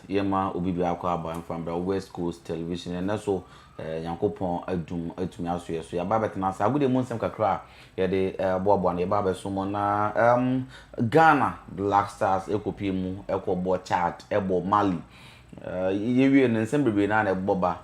yema obi bi akwa aba from the West Coast Television and so yankopon adum atumi aso yeso ya ba betena sa agode mu nsem kakra ye de boabo na ye ba beso mo na Ghana Black Stars ekopi mu ekobo Chad ebo Mali ye wie nsem bebe na eboba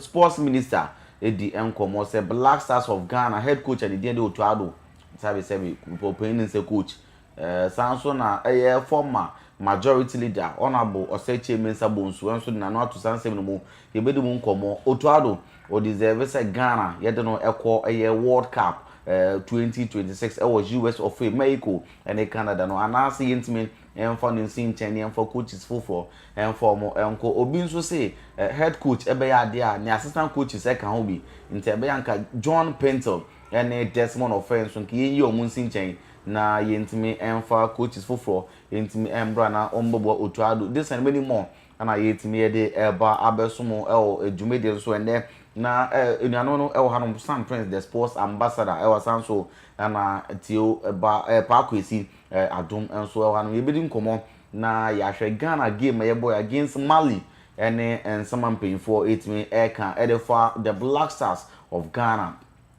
sports minister edi enkomo say Black Stars of Ghana head coach and the Otuado sabi opening say coach sanso na former majority leader honorable Osechi Mensa Bonsu enso na no ato sansem no mu ye bedi mu nkomo Otuado o deserve say Ghana ye de no ekọ World Cup 2026 was US of Mexico and Canada no anase yentime for no sin chen for coaches for and for mo enko obi nso say head coach ebe ya de a ne assistant coaches e kan ho bi nte ebe yanka John Pentel and Desmond offense nka yi omun sin chen na yentime for coaches for yentime embra na ombobo Otuado this and many more ana yentime de eba abesomo edwumede so ende na enuano no hanom Sam Prince the sports ambassador sanso na tio eba pakwesi adom enso hanom yebedi nkomo na yahwe Ghana game yeboy against Mali ene ensama mpanyfo etimi eka edefa the Black Stars of Ghana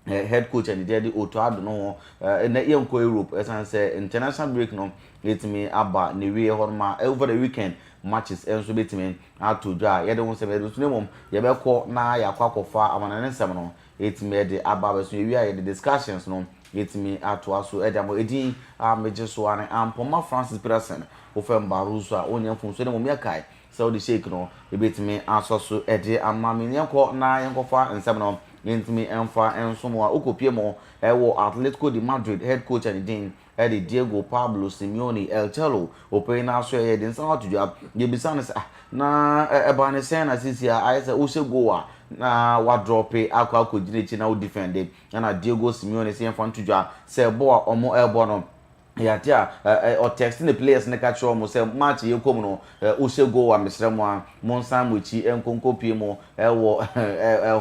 head coach and the Otuado no na yenko Europe esanse international break no etimi aba ne wie honma over the weekend matches enso betimi ato dwa ye de won se be do nemom ye be ko na yakwa kofa amana nsem no etimi de aba be so ye wi the discussions no etimi ato aso e de mo edin meje so an ampoma Francis Peterson ofem baruzo a onye fun so nemom yakai so the shake no e betimi asoso e de amami nyenko na yenkofa nsem no yentimi emfa ensomo a okopie mo wo Atletico de Madrid head coach and dean Eddie Diego Pablo Simeone El Chelo opere na so ye den san atudwa ye bisa ne na eba ne sen na sisi a ayi se o se go a na wa drop akwa akogire na o defend na Diego Simeone se enfan tudwa se bo a omo elbo no ya tia or texting the players na catch mo say match ye kom no o se go a mesremo a monsan mochi enkonko pie mo wo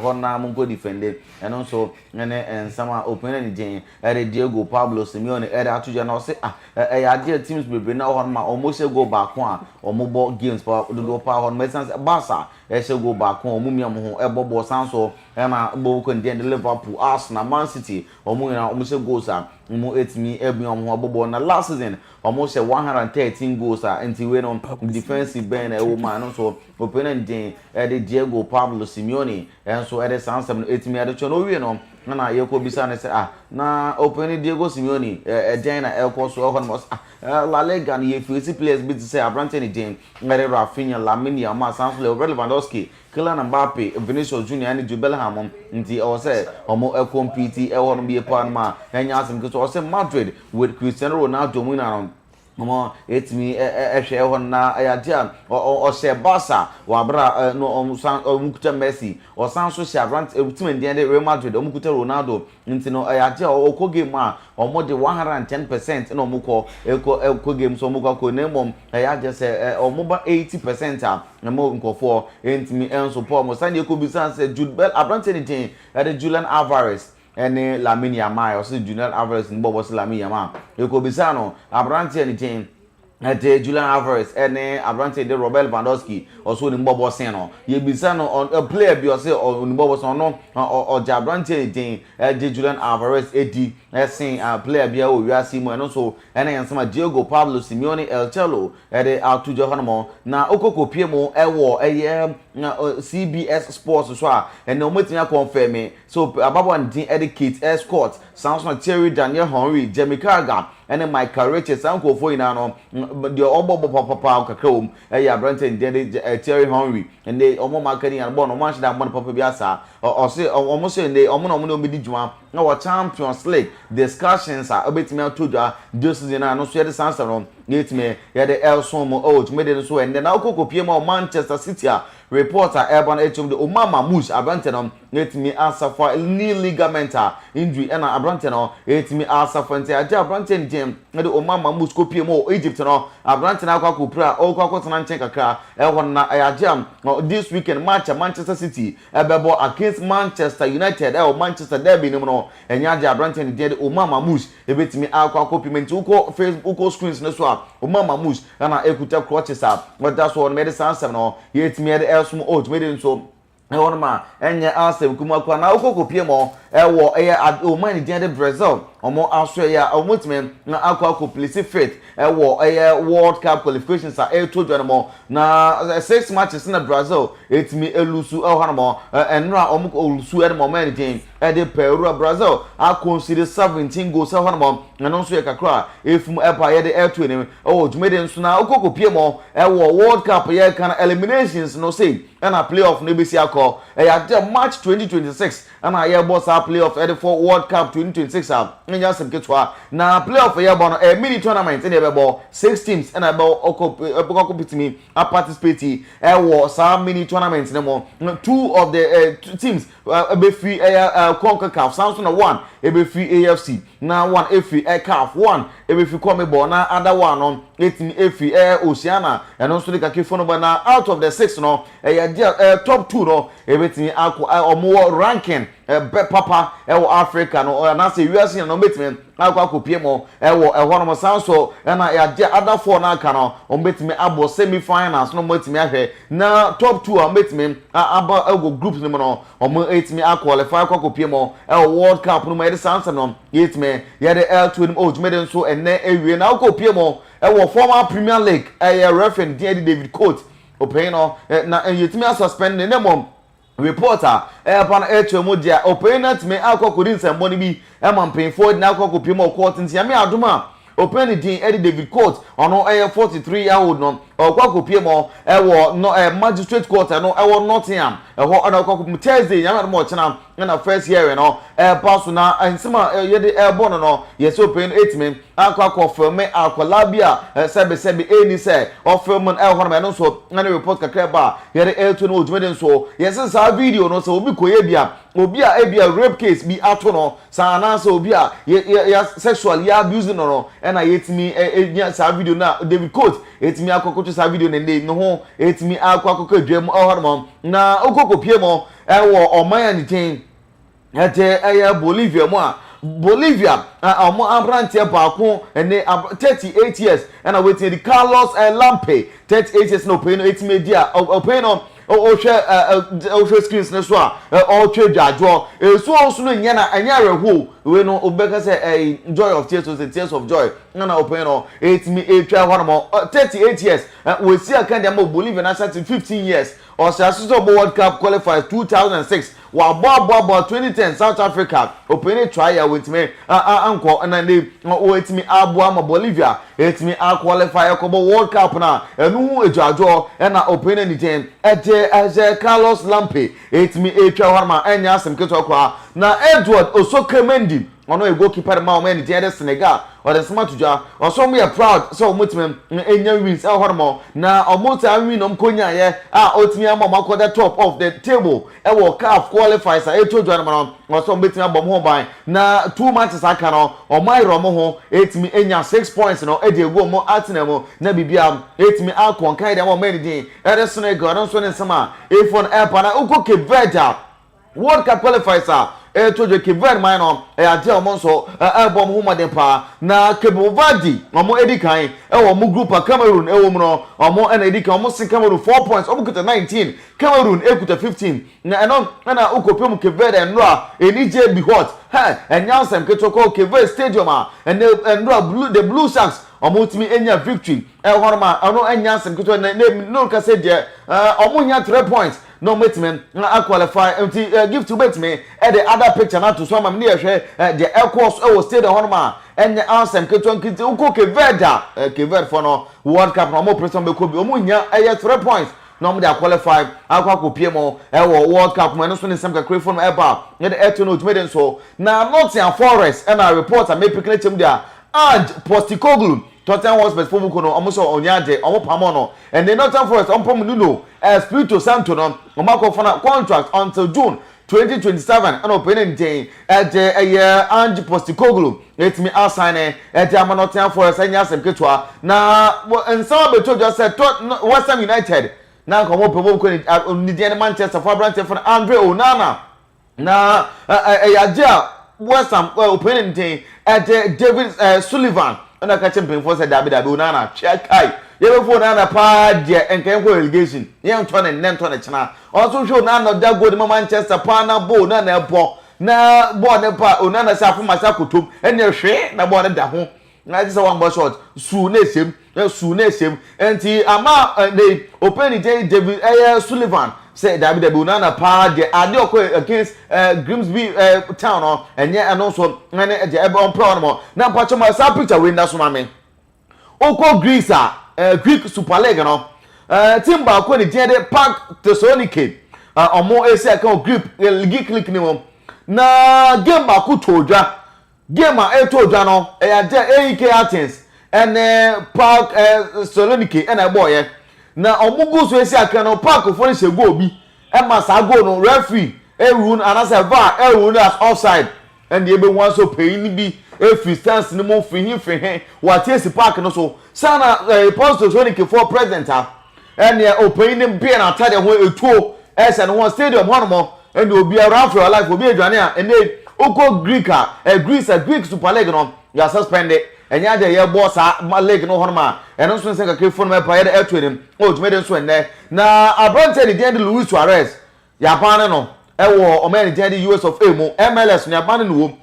hona mo go defend and so ene ensama open ni den Diego Pablo Simeone atuja na o say ya dia teams bebe na hon ma o se go back a o mo bo games pa do pa hon mesan Barca se go back o mo miam ho bobo sanso na bo ko den Liverpool Arsenal Man City o mo na o se goals a mo etimi ebiom ho bobo na last season almost 113 goals until we on defensive ben man so opening day Diego Pablo Simeone and so at the 8 me no we no na ye ko bisa ne say na opening Diego Simeone Jana El Coso on La Liga ni ye fancy players bit say Abrante ni Jane ngare Rafinha Lamine Yamal Sancho Lewandowski Kylian Mbappe Vinicius Junior and Jude Bellingham nti o say omo compete e won be pan ma enya asem ko say Madrid with Cristiano Ronaldo mu na mo etimi ehwe hon na ayadia o se Barca wa bra no omukuta Messi o sanso se Abrante etimi ndien de Real Madrid omukuta Ronaldo nti no ayadia o ko game a omo de 110% na omuko eko game so omuko ko nemom ayadia se omo ba 80% a na mo nkofo entimi enso Paul mo sande ko bisa se Jude Bell Abrante ni tin de Julian Alvarez ene Lamine Yamal o se Julian Alvarez ni bobo se Lamine Yamal eko bisa no Abrante ni tin ete Julian Alvarez ene Abrante de Robert Lewandowski also ni bobo sen no ye bisa no on player bi o se ni bobo sen no o Abrante ni tin de Julian Alvarez edi esen player bi o wiase mo no so ene yansama Diego Pablo Simeone El Chelo ede atujo hono na okokopie mo ewo CBS Sports so a ene o metia confirm so ababo ndin educate escort Samson Thierry Daniel Henry Jamie Carragher ene Michael Richards anko fo ina no de obobo papa kakrom Abrante de Thierry Henry ende omo makani an no match that man papa biasa o se omo se ende omo no medi djuma na wa Champions League discussions are obetimi atodwa this season na no so yede sansa no yetime yede Elson mo tumede so ende na okokopie mo Manchester City reporter Urban HM de Omama Mush Abrante no yetimi asafa knee ligament injury na Abrante no yetimi asafa nti Abrante njem de Omama Mush kopie mo Egypt no Abrante na akwa kopra okwa nchen kakra ehon na ayajam this weekend match Manchester City ebebo against Manchester United Manchester derby no no enya Abrante de Omama Mush ebetimi akwa kopie menti uko Facebook uko screens no so Mama Mush na ekuta crutches but that's what made sense no yet me the elsum old made so ma enye asem kuma kwa na okokopie mo ewo o man di Brazil omo aso ya omotime na akwa place fit ewo World Cup qualifications to join mo na 6 matches in Brazil etimi elusu hanmo enra omo olusu e mo man di de Peru Brazil a consider 17 goals hanmo na no so ye kakra efum epa ye de to ni jumede nso na okokopie mo ewo World Cup ye kan eliminations no say na playoff no be si akọ March 2026 and I boss our playoff for World Cup 2026 nya sem ketwa na playoff ye bo no mini tournament in the 6 teams and about compete participate sa mini tournament mo 2 of the teams be free CONCACAF Samsung na 1 be free AFC na 1 free CAF 1 be free CONMEBOL na other one on 8 free Oceania and also the kakifo no na out of the 6 no top 2 no ebetimi akọ more ranking papa Africa no na say US no betimi akọ pie mo ho no sanso na ya other 4 na aka no betimi abo semi finals no betimi ahwe na top 2 betimi aba groups no no etimi qualify akọ pie mo World Cup no me sanso no yetimi ye the L2 no jumede nso enne ewie na akọ pie mo former Premier League referee David Coates opin no na yetimi suspend ne mom reporter pan mo dia opponent me akokodi nsembo ni bi man painful na akokopie mo court ntia me adoma opponent din David Coates ono 43 year old no okokopie mo no magistrate court no Nottingham ho na okokopie Thursday nyama mo chena na first year no pass na ensema ye de born no yes open 8 men akokofirm akolabia sebe eni say ofirm ho na no so na report kakra ba ye de L2 no ojumede so yes sa video no so obi koye bia obi a ebia rape case bi ato no sa na so obi a ya sexual ya abuse no na yetimi sa video na David Coates etimi akokoto sa video ne no ho etimi akokoko dwam ho na okokopie mo oman ni tin Bolivia mo a Bolivia omo abrantie baako ene 38 years and waiting the Carlos Lampe 38 years no pay no etimi dia pay no hwe screens ne so a twa dwadwo so so no nya na anya reho we no obeka say joy of tears, the tears of joy na open no etimi etwa ho 38 years we see akande am Bolivia na 15 years or Super World Cup qualifiers 2006 wa bobo 2010 South Africa open trial with me anko na ne etimi abo am Bolivia etimi qualify ko World Cup na enu ejadwo na open anything as Carlos Lampe etimi etwa horma enya asem keto kwa na Edward Osokemendi ono a goalkeeper ma o man the Senegal or the smart tuja or so we are proud so mutimem enya wins hormo na omota win konya ye otimi amama the top of the table CAF qualifiers eto dwan or so betima bom ho ban na 2 matches aka no o mai romo ho etimi enya 6 points no e de go mo atenamo na bibia etimi akon kan de mo man din the Senegal no so ne sama ifon airpa na uko Verde World Cup qualifiers tojo Cape man no ade omo so album hu maden pa na Cape Verde omo edikan omo group Cameroon mu no omo na edikan omo sin Cameroon 4 points omo kuta 19 Cameroon ekuta 15 na eno na ukopem Cape Verde nra enije be hot enyansem ketoko Cape Verde stadium nra the Blue Sharks omo timi enya victory horma ono enyansem keto no ka say de omo nya 3 points no metmen na qualify give to bet me the other picture na to so am near hwe the course stay the horma enya ansem keto nkiti uko Cape Verde for no World Cup no mo person be ko bi omo nya 3 points no mo dey qualify akwa mo World Cup mo no so ne sem ka crave for no eba the eto no tumeden so na Nottingham Forest and a reporter me pick them there and Postecoglou Tottenham Hotspur football no omo so onyaje omo pamo no and the Nottingham Forest ompom nuno Espirito Santo no omo akofana contract until June 2027 and opening day at a year and Postecoglou let me assign at the Nottingham Forest and yasem ketwa na and some be told just said West Ham United na komo pemo ko ni the Manchester for branch for Andre Onana na West Ham opening day at David Sullivan na ka champion for say dabi Onana check kai ye be for Onana pa de enkan ko relegation ye nto ne chena also show Onana da go de Manchester pa na bo na ebo na bo ne pa Onana sa afo masa kotom ene hwe na bo ne da ho na just one ball shot su na esem enti ama the open David Sullivan say David Onana pa de ade okọ against Grimsby town no enye and also ene e ebe on pro no na pacho ma sa picture we na so ma me okọ Greece Greek Super League no team ba ko ni de Park Thessaloniki omo ese account Greek league click ni mo na game ba ko todwa game a todwa no ya de AEK Athens and Park Thessaloniki and boy na omugu so esi aka no Park for ni se go bi e ma sa go no referee rule and as a VAR rule as offside and the ebe wan so pay ni bi free stance ni mo fihin what is Park no so sana Park Thessaloniki for president and the open ni bi na atade ho etuo ese no one stadium ho no and obi around for your life obi adwane a and oko Greek Super League no you are suspended and ya de ye boss league no honma and also say ka phone me pa ye de etu enim o tumi de so enne na abrante de den Luis Suarez ya ban no e wo o me de US of A mo MLS no ya ban no wo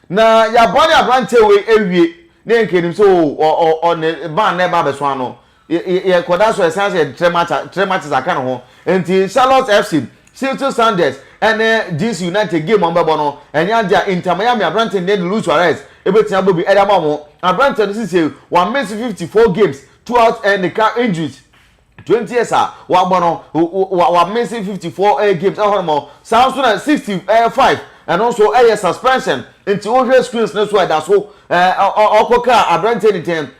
na ya ban abrante we ewie na enkenim so o ne ban na ba be so ano ye koda so essence three matches aka no ho enti Charlotte FC Seattle Sounders and DC United game on Babono and Yanja Inter Miami abrante de Luis Suarez ebetia bobi edama mo abrante no say one miss 54 games throughout and the car injuries 20 years wa bono wa miss 54 games ahomo Samsung 65 and also suspension into all screens no so that so okoka abrante ni ten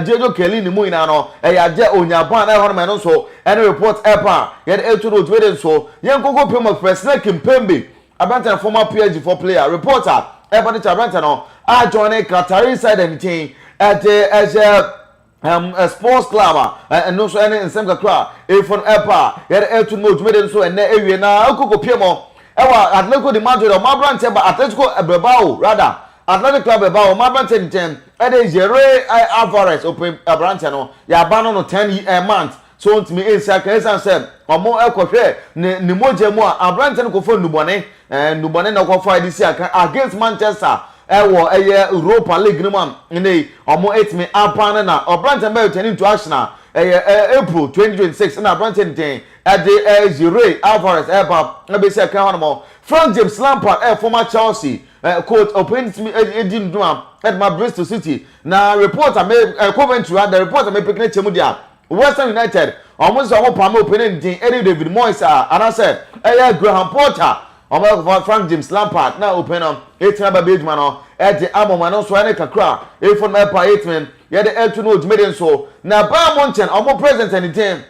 Jejo Kelly ni mu ina no je onyaban na ahomo no so any report epa ye etu no twede so yen koko pema president Kimpembe abrante former PSG4 player reporter everybody Abrante no join Qatari side anything at a sports club and no so any in some kakra if on epa ye to no to so and ewie na akoko piemo ewa Atletico de Madrid o Abrante ba Atletico Bilbao rather Athletic Club Bilbao Abrante ni 10 e Jere Alvarez open Abrante no ya ba no 10 months so ntimi insaka esanse omo ekohwe ni moje mu Abrante no ko fo nubone nubone na ko fa this against Manchester wo Europa League no man nei omo etimi apana na Abrante be turn into action April 2026 na Abrante ten Jere Alvarez na be say kan hono Frank James Lampard former Chelsea coach open to me edin duma at my Bristol City na reporter me Coventry the reporter me picking chemu dia Western United almost all palm opening Eddie David Moyes and I said Graham Potter Frank James Lampard now open on 8 number page man at the ammo so any kakra if on my pa 8 men yeah the to know made so na Bayern Munchen almost present anything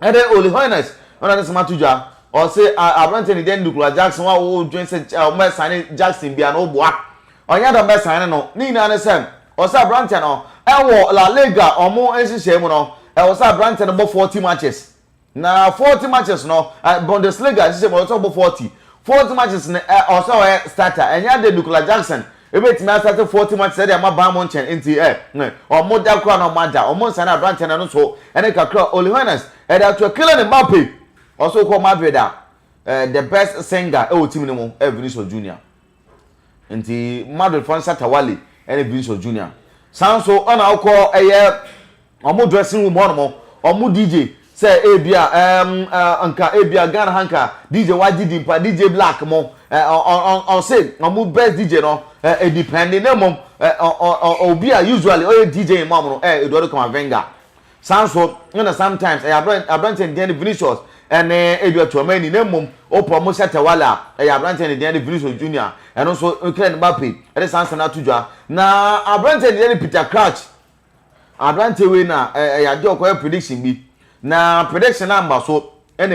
and then Oli Hoeneß on this matuja or say Abrante ni den Nicolas Jackson wa o join say o sign Jackson bia no boa onya da be sign no ni na ne sem o say Abrante no e wo La Liga omo ensise mu no e wo say Abrante no bo 40 matches na 40 matches no Bundesliga ensise mo so bo 40 matches ne o say starter enya de Nicolas Jackson ebetimi start 40 matches dey ma Bayern Munchen enti omo da kra no mada omo sign Abrante no so ene kakra Oli Hoeneß e da to Kylian Mbappe also called Madrid the best singer team no Vinicius Junior nti Madrid fan Satawale and Vinicius Junior sanso ona akọ omo dressing room hono omo DJ say ebia anka ebia Ghana hanka DJ waji dimpa DJ Black mo on say omo best DJ no depending na mo obi usually DJ mom no Eduardo Camavinga sanso na sometimes Abrante and Vinicius and Edward Tuameni nemum o promotion Tawala Abrante and the Vinicius Junior and also Kylian Mbappe and answer na tujwa na Abrante and Peter Crouch Abrante we na ya do ko prediction bi na prediction number so and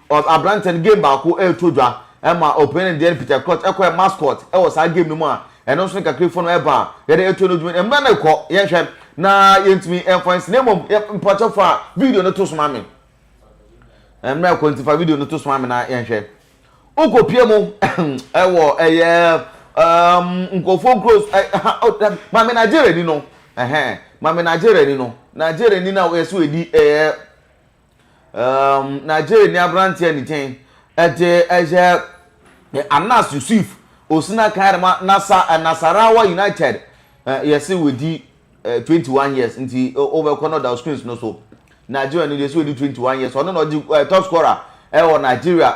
of Abrante game ba ko tujwa e ma open and Peter Crouch e ko mascot e was a game no mu and also ka clip no e ba ya de eto no dwuma e mba na ko ye hwe na yentimi influence nemum important for video no to so ma me na quantify video no to so am na yenhwe ukopie mu ewo nkofo close mame Nigeria ni no mame Nigeria ni no Nigeria ni na we so edi Nigeria ni abrante ni ten eje Anas Yusuf Osina Kairama Nasarawa United yes we di 21 years nti over corner down screens no so Nigeria ni dey so di 21 years ono no di top scorer o Nigeria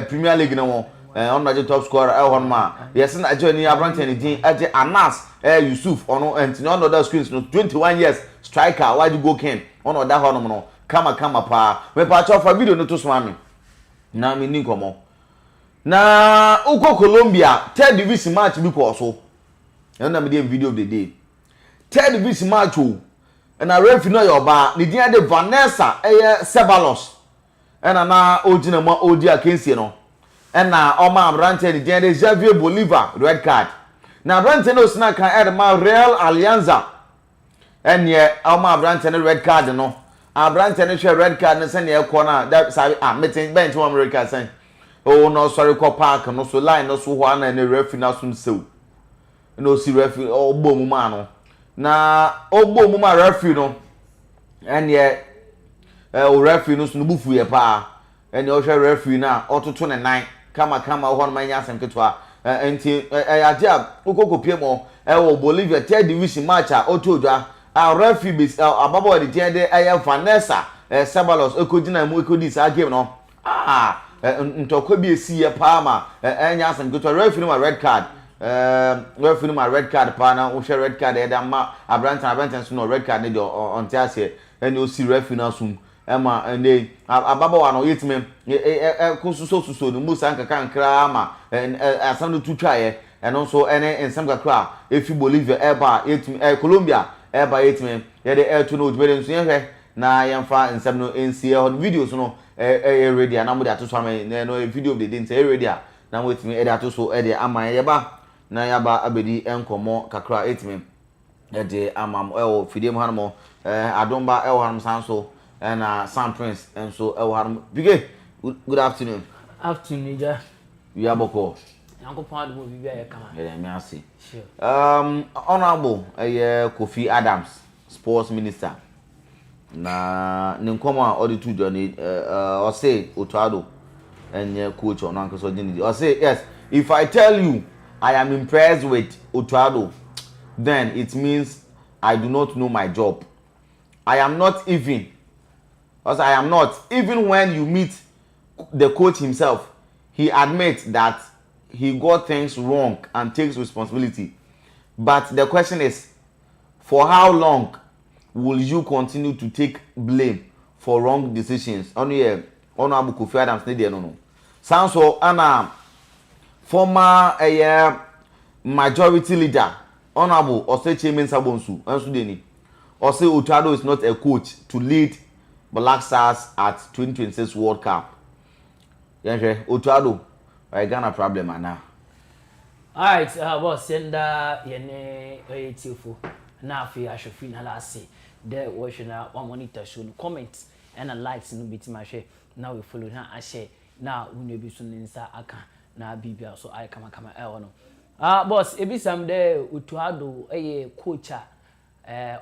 Premier League no won ono di top scorer ho no ma yes Nigeria ni abrante ni din eje Anas Yusuf ono nti ono down screens no 21 years striker why you go ken ono da ho no no kama pa me pa cho for video no to so ami na me ni komo na uko Colombia third division match bi ko so na me dey video of the day third division match o na referee no yoba ni dia de Vanessa Ceballos na ogina mo odi akensie no na oma abrante ni dia de Javier Bolivar red card na abrante no sna kan ma Real Alianza enye oma abrante ni red card no abrante ni share red card no se ne e ko na that sabi meeting bench one red card sen oh no sorry ko park no so line no so ho na referee na so nsew no si referee ogbo mu ma no na ogbo mu ma referee no enye o referee no so no bufu ye pa enye o hwe referee na ototo ne nan kama ho no manya asem ketwa enti ade a okokopie mo wo Bolivia third division match a otodwa a referee bis ababo de tie de Vanessa Ceballos ekodina mu ekodi sa game no ntokwa bi esi ye pa ma enya asem ketwa referee ma red card referee ma red card pa na wo share red card e da ma abrante so no red card ne de on tiase eni o si referee na sum ema ene ababa wa no yetime kususo no musa nkankra ma asam no tutwaye eno so ene ensam kakra efi Bolivia eba yetime Colombia eba yetime ye de to no odbere nso yehwe na yemfa ensam no ensie on videos no ready na mo de atoso am no video of the day nse ready na mo yetime e de atoso e de ama ye ba na ya ba abedi enkomo kakra yetime e de amam fidiem hanmo adomba hanmo sanso and Sam Prince and so Big good afternoon. Afternoon, ja. We are boko. Uncle Pond will be very come. Yeah, me see. Sure. Honorable Kofi Adams, Sports Minister. Na ninkoma all the two journey or say Otado and coach on Uncle Sojini. Or say yes, if I tell you I am impressed with Otado, then it means I do not know my job. I am not even. Also, I am not. Even when you meet the coach himself, he admits that he got things wrong and takes responsibility. But the question is, for how long will you continue to take blame for wrong decisions? Only Honorable Kofi Adams no. Sounds so former majority leader, Honorable Oseche Mensah-Bonsu, Ose Otado is not a coach to lead Black Stars at 2026 World Cup. Yeah, Otado, I got a problem now. Alright, boss, send yene tifo. Now fi I should feel na say there watching one monitor show comments and a likes no bit my share. Now we follow na I share. Now we be soon insa aka na bibia so I come no. Boss, e be some there Otado coach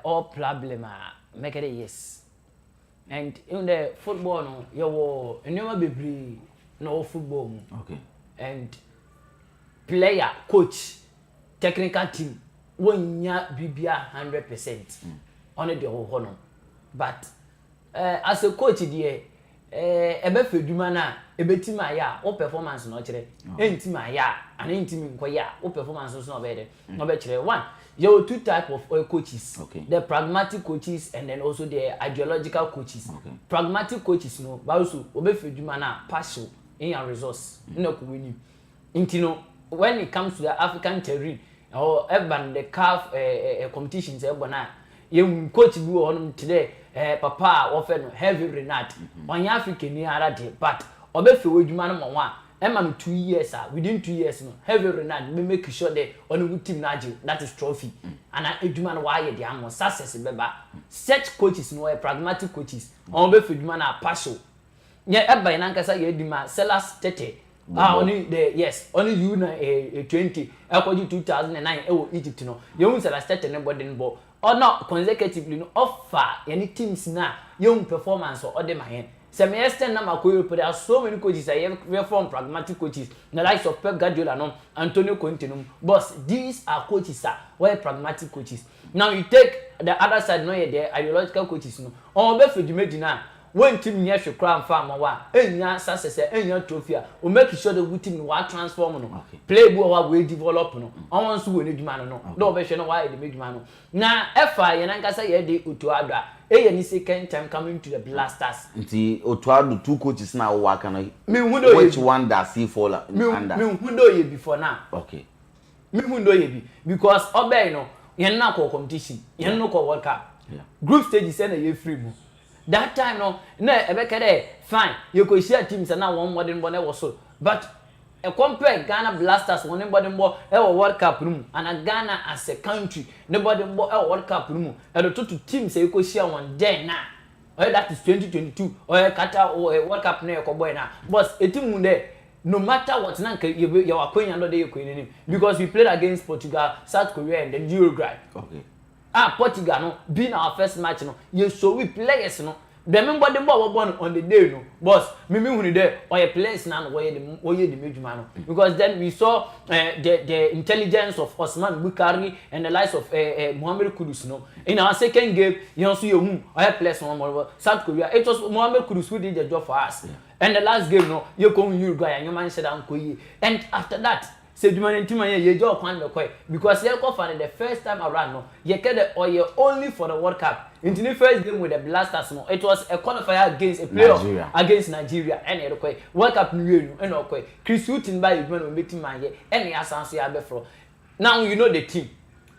all problem make it yes. And in the football, no, you never be no football. Okay. And player, coach, technical team, one ya BBA 100% on the whole honor. But as a coach, dear, ebe fedumana, ebe team aya, o performance no chere. En team aya, and team kwaya, o performance no better. No better one. There are two types of coaches. Okay. The pragmatic coaches and then also the ideological coaches. Okay. Pragmatic coaches, no, but also obefedumana partial in your resource. No kuwini. Intino when it comes to the African terrain or even the CAF competitions, you coach you on today, Papa often heavy renat. On African near but obefedumana one. Emma 2 years within 2 years no heavy renard we make sure that on good team naji that is trophy and eduman why the am success beba such coaches no pragmatic coaches on be feduma na partial ye eba na nkasa ye dima sellers tete only the yes only you na 20 according 2009 Egypt no you say start anybody ball or not consecutively no offer any teams na young performance or other my some extent na makoyo but there are so many coaches I form pragmatic coaches the likes of Pep Guardiola no Antonio Conte no boss these are coaches were pragmatic coaches. Now you take the other side no the ideological coaches no on be fedimedi na when team nya hwe kra mfa ma wa enya success enya trophy o make sure the good team wa transform no play bu wa we develop no on so we nedwuma no do be hwe no wa e de medwuma no na efa ye na nkasa ye de otuado ye ni second time coming to the Blasters nti otuado two coaches na wo aka no which one does he fall under me hundo ye before now okay me hundo ye bi because obey no ye na ko competition ye no ko World Cup group stage say na ye free mu that time no na ebekede fine you go share teams na one modern ball was so but a compare Ghana Blasters one modern ball e World Cup room and Ghana as a country nobody ball e World Cup room e the two teams you go share one day na that is 2022 or Qatar or World Cup na ko boy na but a team there no matter what na you are going under the queen because we played against Portugal, South Korea and then Uruguay. Okay. Portugal no being our first match no you so we players no remember the ball born on the day no boss me who there or players now where the major man because then we saw the intelligence of Osman Bukari and the likes of Mohamed Kudus no in our second game you also you or players one more South Korea it was Mohamed Kudus who did the job for us and the last game no you come Uruguay and your man said and after that say do man team ye jo kwan me koi because ye go find the first time around no ye get the oil only for the World Cup in the first game with the Blasters no it was a qualifier against a playoff against Nigeria and ye koi World Cup new year no and koi Chris Hutton by you man meeting man ye any asanso ya be fro now you know the team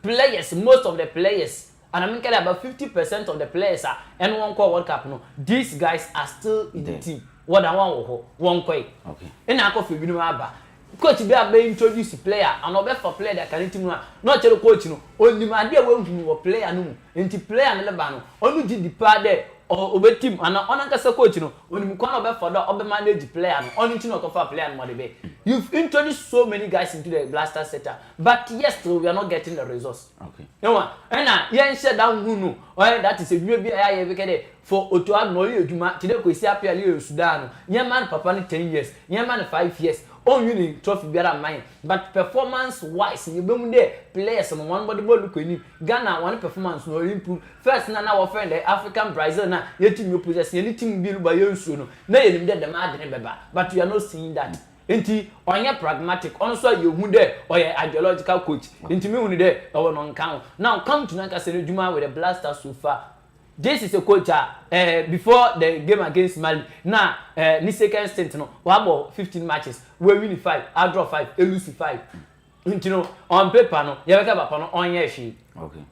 players most of the players and I mean about 50% of the players are and one call World Cup no these guys are still in the team what I want one koi okay and I go for binu aba coach be able introduce player and obe for player that can team no chere coach no onimade we hu wo player no enti player no leba no onu gi dipa there obe team and onankasa coach no onim kwa obe for that obe manage player no onu chi no for player no more be you've introduced so many guys into the Blaster setup but yes still we are not getting the results okay you know and na yen share down hu no that is a dwuma bi aye be kede for otuad no ye dwuma tide ko isi apia le Sudan no yen man papa ni 10 years yen man 5 years on winning trophy biara mine but performance wise you be mu there players mo one body ball look ni Ghana one performance no improve first na we friend the African Brazil na ye team you possess any team bi lu ba ye nsuo no na ye nim dem adene beba but you are not seeing that enti onye pragmatic also you hu there or ideological coach enti me hu ni there or no nkan now come to Nanka say djuma with the Blasters so far. This is a coach before the game against Mali. Now, ni second stint no, we have 15 matches. We win 5, I draw 5, I lose 5. You know, on paper no, you have a on your sheet. Okay.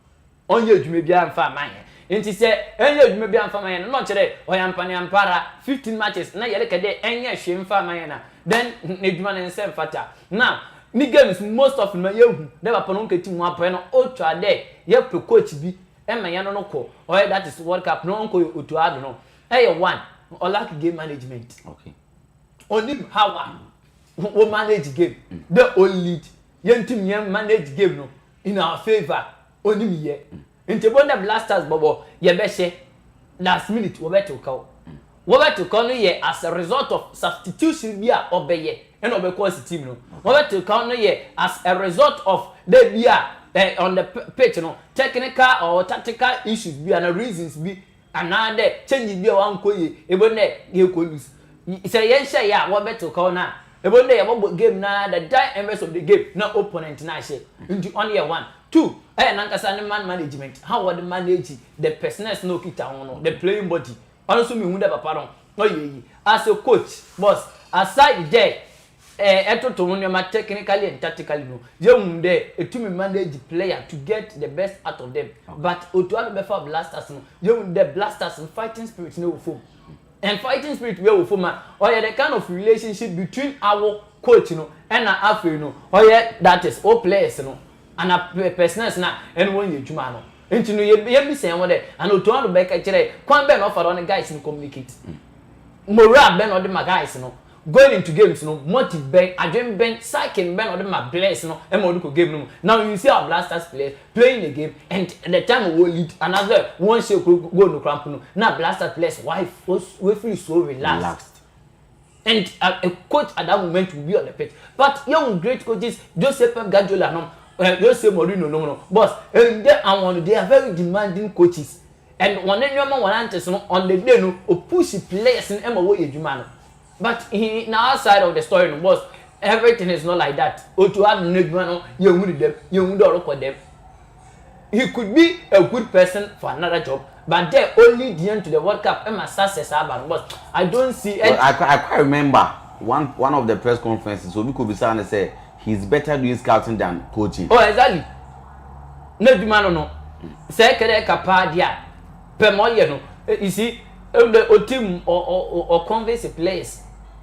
On your you may be on fire man. And he said, you may be on fire man. Not today. Or am para 15 matches. Now you look at the any shame fire man. Then Nedman and same fatter. Now. Ni games most of them you never pononke team one point or there. You pro coach be Emma Yano no ko or that is World Cup no uncle to add no. Hey one or like game management. Okay. Only how we manage game. The only lead. Young team manage game no in our favor. Only me ye. Into the Blasters bobo ye beshe last minute we better call. We better call ye as a result of substitution be obey and obey course team no. We better call ye as a result of the beer on the pitch, you know, technical or tactical issues be and reasons be another change be one koye ebone ye ko lose. Say yen share ya what better call na. Ebone ye what game na the die embers of the game na opponent na share into only one. Two, nankasa man management. How would manage the personals no kita no the playing body. Also me hu the papa don. Oh ye as a coach, boss, aside there to no technically and tactically no you there to me manage the player to get the best out of them but otuado be for Blasters no you the Blasters and fighting spirit no form and fighting spirit we will form or the kind of relationship between our coach no and afi no or that is all players no and a personals na and when you juma no enti no ye be say won there and otuado be ka kire kwan be no for on guys no communicate moral be no the guys no going into games no motive ben adwen ben cycling ben or my bless no e mo do game no now you see our blasters players playing the game and the time we lead another one shake go no cramp no now blasters players wife we feel so relaxed. And a coach at that moment will be on the pitch. But young great coaches, Joseph Guardiola, no, Jose Mourinho, no, boss, and they are very demanding coaches. And one day, on the day, no, or push players in MOA, Jumano. But in our side of the story, no, boss, everything is not like that. Or to have no, you would them, you would not them. He could be a good person for another job. But they only the end to the World Cup. I'm a success, but I don't see. Well, I quite remember one of the press conferences. So we could be saying and say he's better doing scouting than coaching. Oh, exactly. No, no. Say kede kapadia. Per moye no. You see, the team or convince players.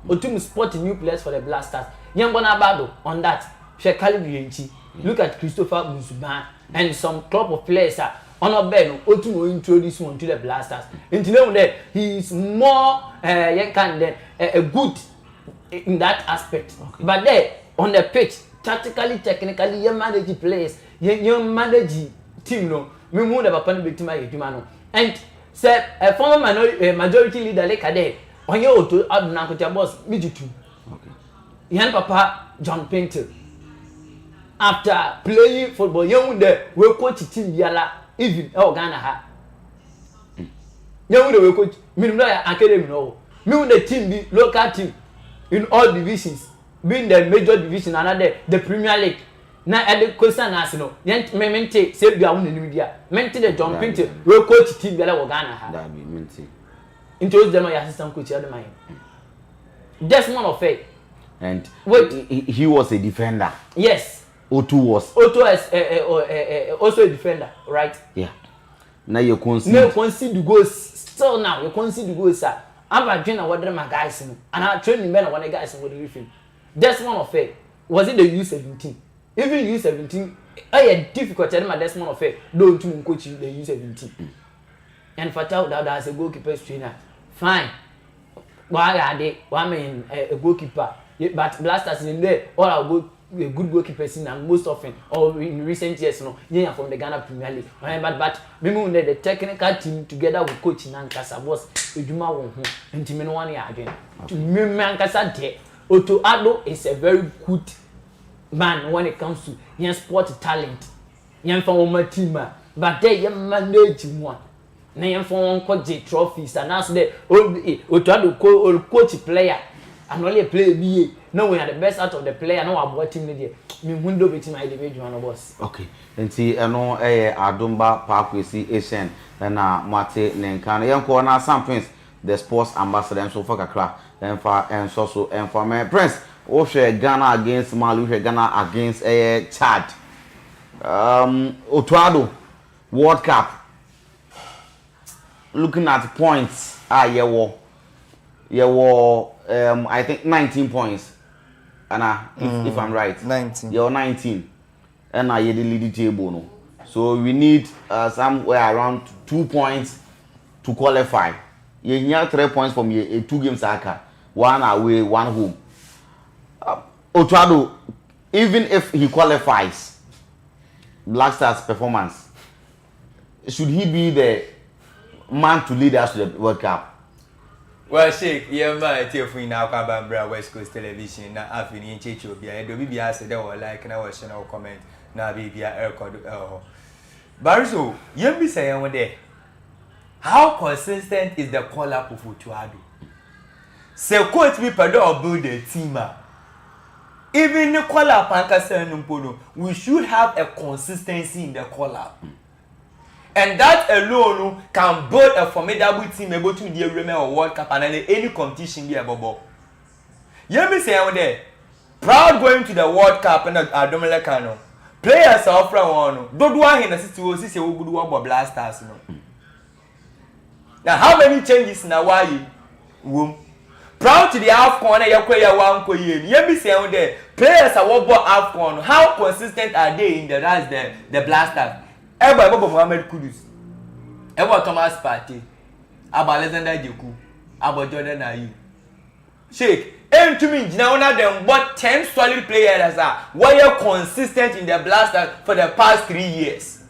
O team spot new players for the Blasters. Yambona Bado on that. Shekali Bienchi. Look at Christopher Musuban and some club of players are. On Ben, Otumo introduce one to the Blasters. Into them that he is more a good in that aspect. Okay. But there on the pitch, tactically, technically, you manage players, you manage team no. Me mo the papa no betima yeduma no. And say a former majority leader like Ade, on your to aduna ko boss mijitu. Okay. Yan papa John Painter. After playing football, you there we coach team yala. Even Ghana ha. You will coach minimum academy no. Me the team the local team in all divisions, being the major division another the Premier League. Na at the question as no. Yent mente say bia won media. Mente the John Pinto we coach team bia Ghana ha. That be mente. Introduce them your assistant coach at the mind. Just one of it. And wait, he was a defender. Yes. Otu was. Otu is also a defender, right? Yeah. Now you concede. No, concede the goals. Still now, you concede the goals, sir. I'm a trainer, what my guys in. And I training men, what the guys in with the referee. That's one of it. Was it the U17? Even U17, I had difficult to my that's one of it. Don't you coach the U17. And Fatal that as a goalkeeper trainer. Fine. Why are they? Why mean a goalkeeper? But Blasters in there, all our good. A good goalkeepers in and most often or in recent years no yeah from the Ghana Premier League but maybe the technical team together with coach Nankasa was ejuma won ho ntimi no one ya adwen me Nankasa de Otto Addo is a very good man when it comes to young sport talent young from my team but they manage one na young from coach trophies and as the Otto Addo coach player and only a player BA. No, we are the best out of the player. No, I'm watching media. Me window between my individual boss. Okay. And see, I know Adumba Parkway see Asian and Mate Nenkana. Young corner some Prince, the sports ambassador and so for Kakra and for my Prince. Oshe Ghana against Mali, Ghana against Chad. Otuado World Cup. Looking at points, I think 19 points. And if I'm right, 19. You're 19. And I the lead table no. So we need somewhere around 2 points to qualify. You need 3 points from your 2 games aka. 1 away, 1 home. Otuado, even if he qualifies, Black Stars performance, should he be the man to lead us to the World Cup? Well, Sheikh, yeah, my telephone now come back West Coast Television. Now, I've been in Chechobia. The BBI said they were like, and I was no comment. Now, BBI air code. Bariso, you be saying one day, how consistent is the call up of Otuado? Say, quote me, Pado, build a team. Even the call up, we should have a consistency in the call up. And that alone can build a formidable team able to be a World Cup and any competition be a bubble. You me say one day, proud going to the World Cup and Adomele Kano. Players are from one. Don't want in the situation say we good work Blasters no. Now how many changes now why you? Proud to the AFCON and you one ko ye. You me say one day, players are work AFCON. How consistent are they in the rest the Blasters? Eba Mohamed Kudus, Eba Thomas Partey, Aba Alexander Jeku, Aba Jordan Ayew. Sheikh, And to me, now them but 10 solid players are were consistent in the Blasters for the past 3 years.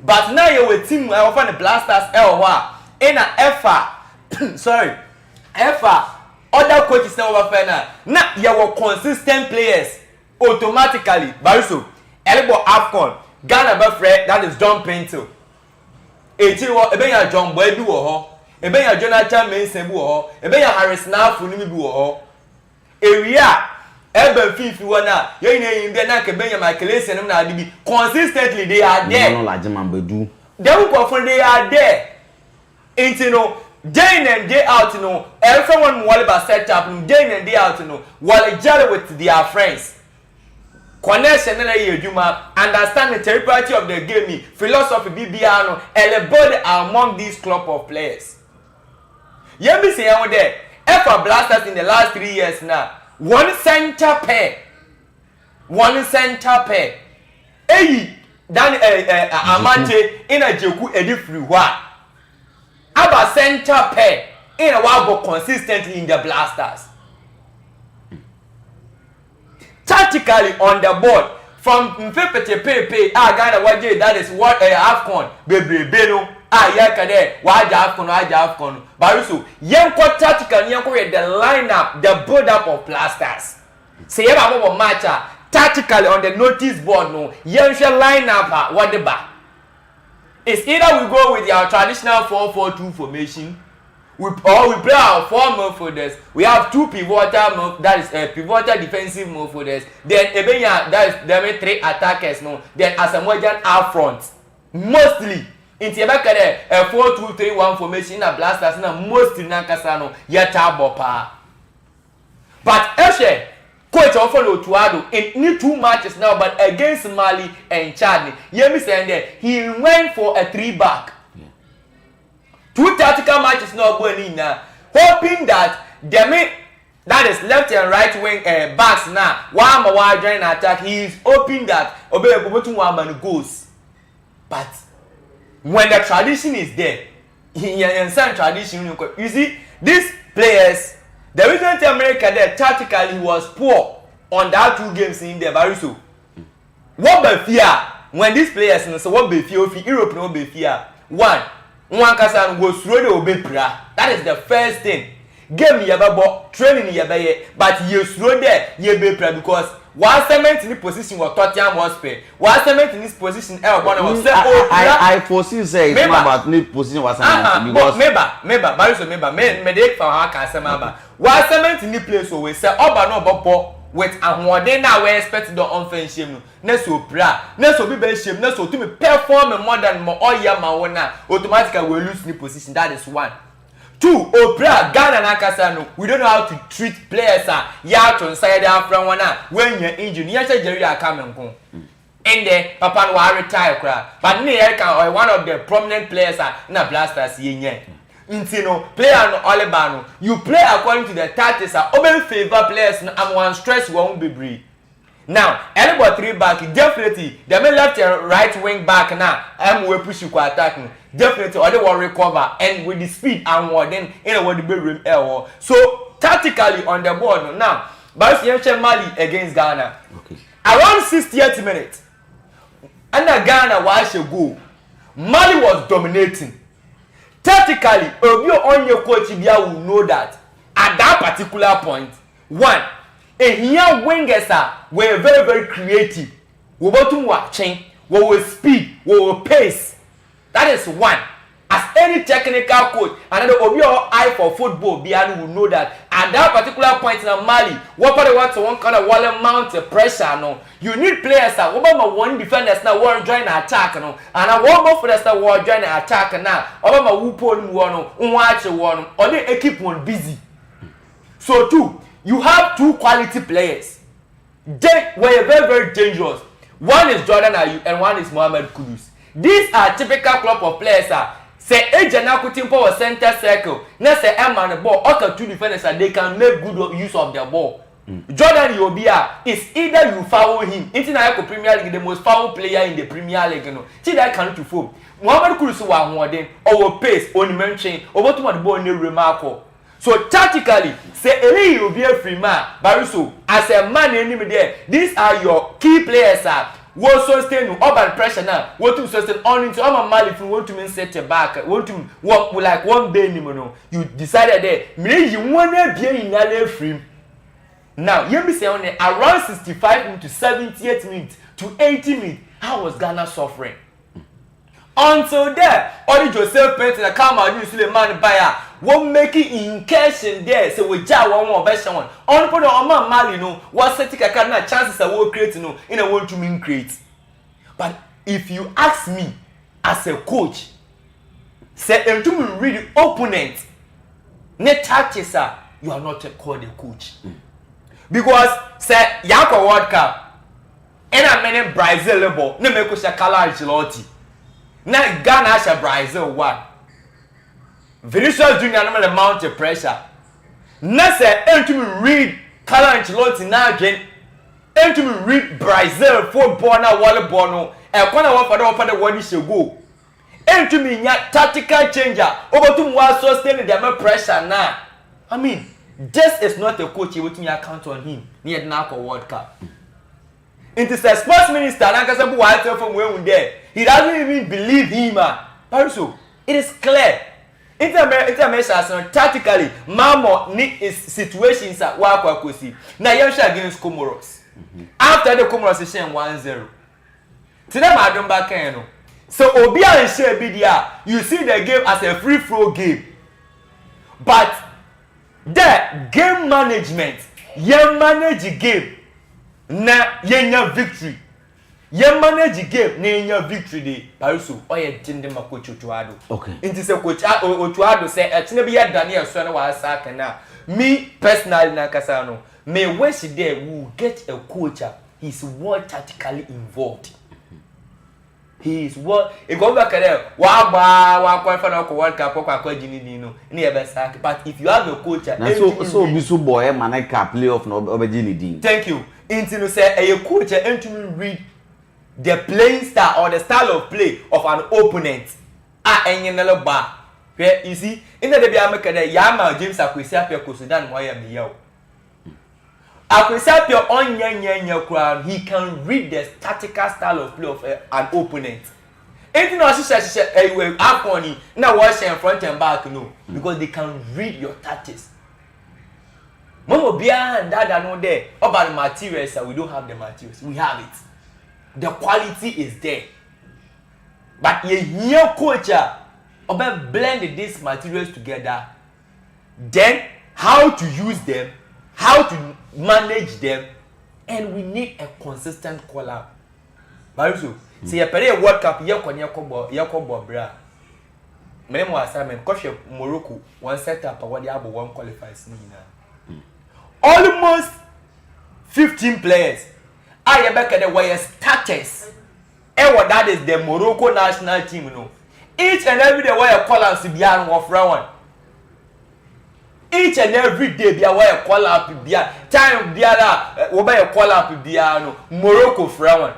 But now you're with team I offer the Blasters in a effort. Sorry, effort. Other coaches now over now. Now you were consistent players automatically. Bariso, Elbo Afcon, Ghana Buffre, that is John Pinto. Ebenya John Boy bi wo ho. Ebenya Jonathan Mensah bi wo ho. Ebenya Harris Nafu ni bi wo ho. Area Eben Fifi wana ye yin bi na ke Benya Michael Essien na adi bi consistently they are there. No large man bedu. They are there. Into no day in and day out, you know, everyone will be set up day in and day out, you know, while jolly with their friends. Connection understand the territory of the game, philosophy, BBR, elevate among this club of players. You be saying out there, F Blasters in the last 3 years now, one center pair. Hey, Dan Amante in a Joku Edifruwa. Aba center pair in a while consistently in the Blasters. Tactically on the board from Mfepete Pepe Ghana waje that is what Afcon Beno yakade waja Afcon Bariso yenko tactical yenko the lineup the build up of Blasters. Say about match tactically on the notice board no yenhwe lineup what the back. It's either we go with our traditional 4-4-2 formation, or we play our 4 midfielders. We have 2 pivotal, that is pivotal defensive midfielders. Then Ebenya, that is them 3 attackers. No, then Asamoah up front. Mostly in Tiabaka, a 4-2-3-1 formation in a Blasters. Na mostly Nankasano yata bopa. But Eshe. Coach often Otuado in need 2 matches now, but against Mali and Chad, Yemi said he went for a 3-back. 2 tactical matches now going in now, hoping that that is left and right wing backs now. One more join attack, he is hoping that Obebutu goes. But when the tradition is there, in some tradition, you see these players. The reason to America there tactically was poor on that 2 games in the Bariso. What be fear when these players so what be fear of Europe no be fear. One kasa go through the obepra. That is the first thing. Game yababo training yabaye but you through there ye be because one cement in the position was Tottenham Hotspur. One cement in this position was I foresee say it's not about the position was because maybe Bariso me dey for how can say maba. One cement in the place we say oba no bobo with ahode na we expect the unfair shame no so pra na so be shame na so to me perform more than more oya ma wona automatically we lose the position. That is 1. 2, Opera, Ghana and Akasano. We don't know how to treat players. Yato inside the Afro one when you're injured. Yes, Jerry are coming home. And then Papa will retire. But Nieka or one of the prominent players na Blasters yen. Intino, player no Olebano. You play according to the tactics. Open favor players and one stress won't be breed. Now, anybody 3-back, definitely, the left and right wing back now, we push you attacking. Definitely, or they will recover, and with the speed and more, then in a way the bedroom air. So, tactically on the board now, but Mali against Ghana. Okay. Around 68 minutes, under Ghana was a goal. Mali was dominating. Tactically, Obio on your coach will know that at that particular point, 1. And here wingers were very, very creative. We want to watching, we will speed, we will pace. That is 1. As any technical coach, another will be your eye for football, Bianu will know that at that particular point in Mali, what to one kind of wall mount pressure. No, you need players that one defenders now want to join the attack. No, and I want more for us that want to join the attack now. Obama whoopon one, watch one, or they keep one busy. So 2. You have 2 quality players. They were very, very dangerous. One is Jordan Ayew and one is Mohamed Kudus. These are typical club of players. Say Ejana Kutimpo center circle. Next say Emma the ball. Other 2 defenders they can make good use of their ball. Jordan Yobia is either you foul him. International Premier League, the most foul player in the Premier League. No, see that can to foul. Mohamed Kudus was more than our pace on mention. Over to the ball near remarkable. So tactically, say Eli will be a free man, Baruso, as a man enemy there, these are your key players, sir. What sustain urban pressure now? What to sustain on into I'm a if you want to mean set a back, want to walk like one baby, you decided there. Me, you want to be in a free. Now, you be saying around 65 minutes to 78 minutes to 80 minutes, how was Ghana suffering? Until there, only Joseph Penton and Kama Suleiman Bayer won't make it incursion there. So we just one more version one. On put on my Mali, no, what setting a kind of chances I will create, no, in a want to mean create. But if you ask me as a coach, say, and to read the opponent, net tactics, you are not called a coach. Because, say, Yako World Cup, and I mean Brazil, no, make us a color Ancelotti. Now Ghana has a Brazil one. Vinicius Junior no amount of pressure. Now say to read Carlo Ancelotti now again. To read Brazil football now volleyball no. And when I want for the one should go. To me tactical changer. Over to more sustain the pressure now. I mean, this is not a coach able to account on him. Near the World Cup. It is a sports minister from where there. He doesn't even believe him. Pariso, it is clear. Intermeasures tactically, Mamo need his situations at Wakwakosi. Now you against Comoros. After the Comoros is 1-0. Today, Madam Bakeno. So Obia and Shebidia, you see the game as a free flow game. But the game management, you manage the game. Na yenya victory. Ye manage game na yenya victory dey. Pariso oye tinde ma coach Otuado. Okay. Inti se coach Otuado say etine be ya Daniel so na wa sack na. Me personally na kasa no. Me wish there we will get a coach he's well tactically involved. He is what e go back there wa qualify na World Cup kwa jini no. Ni e be sack. But if you have a coach so bisu boy man I can playoff no obejini din. Thank you. Into say a coach and to read the playing style or the style of play of an opponent. Enyenelo ba. Where you see, in the day make the Yama James Akwesiapia Kosudan why am here. Akwesiapia on nya crown, he can read the tactical style of play of an opponent. Anything else say up on it. Now watch in front and back no because they can read your tactics. Momo Bia and Dada no there. About the materials, we don't have the materials. We have it. The quality is there. But your coach blend these materials together. Then how to use them, how to manage them, and we need a consistent collab. Bariso, see a period World Cup yakobo bra. Memo assignment, coach Morocco, one setup what the other one qualifies. Almost 15 players. I back at the way starters. And what that is the Morocco national team, you know. Each and every day where you call us to be of round. Each and every day be where you call up be time be where you call up be Morocco round.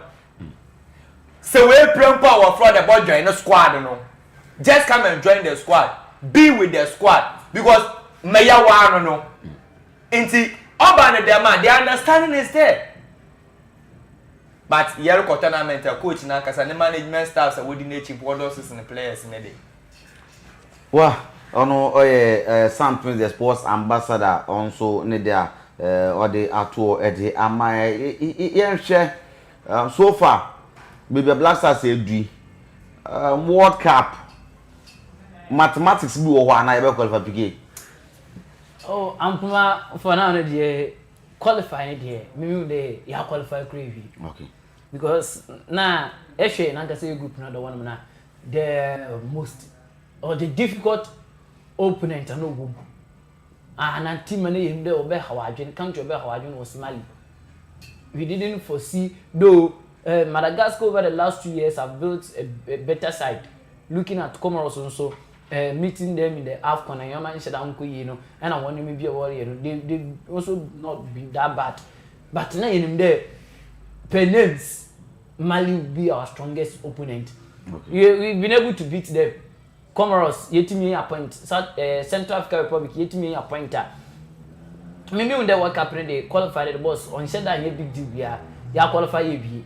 So we pray power for the boy join the squad, you know. Just come and join the squad. Be with the squad because Maya one no. Inti Oban the man, the understanding is there. But Yellow tournament coach na kasa the management staff are within the cheap orders in the players in the day. Well, Sam the sports ambassador also need there or the atu edi am share so far baby Black Stars say World Cup mathematics bi wo ho na e be qualify. Oh, I'm for now the qualifying there. Maybe they ya qualify crazy. Okay. Because now actually na say group na the one na the most or the difficult opponent no go. And team na him there obe hawadwen country obe hawadwen was Mali. We didn't foresee though Madagascar over the last 2 years have built a better side. Looking at Comoros also meeting them in the AFCON and Yama you know, and I want to be a warrior. They also not been that bad. But now in there, Penance, Mali will be our strongest opponent. Okay. We've been able to beat them. Comoros yetimi appoint Central African Republic yetimi appointer maybe when the World Cup they qualified the boss on said that big deal ya qualify be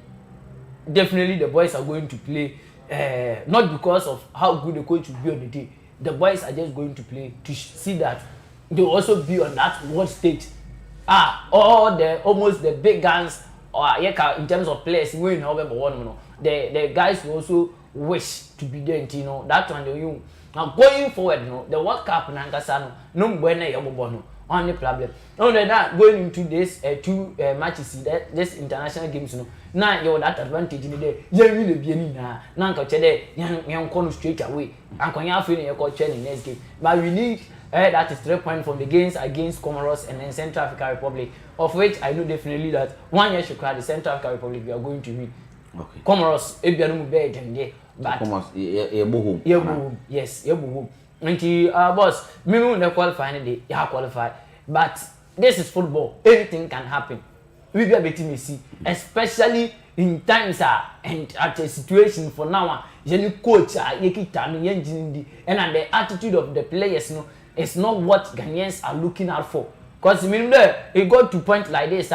definitely the boys are going to play not because of how good the coach will be on the day. The boys are just going to play to see that they will also be on that world stage. All the almost the big guns or in terms of players we know one the guys will also wish to be there, you know, that one you now going forward, you know, the World Cup and Ankasano, no bueno yabobono, only problem. No, they're not going into this two matches, this international games, you know. Now you that advantage in the day, you will be in Nanka Chede, young corner straight away, and Konya feeling your coach in next game. But we need that is 3 points from the games against Comoros and then Central African Republic, of which I know definitely that 1 year should cry the Central African Republic we are going to win. Okay. Comoros, if you are not better than there. But yes, boss, maybe when they qualify, they qualify. But this is football. Anything can happen. We be able to see, especially in times and at a situation for now. You coach, and the attitude of the players, no, it's not what Ghanaians are looking out for. Because it got to point like this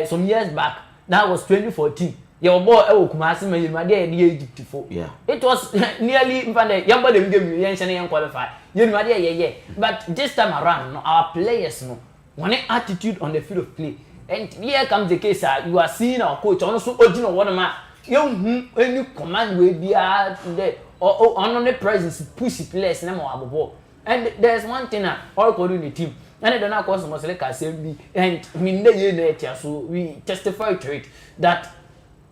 some years back. That was 2014. Your boy Kumasi Egypt for. Yeah. It was nearly younger than game qualify. But this time around, our players one attitude on the field of play. And here comes the case you are seeing our coach also original one man. Any command will be there or on the presence push players and there's one thing all called in the team. And I don't know cause must like assembly and so we testify to it that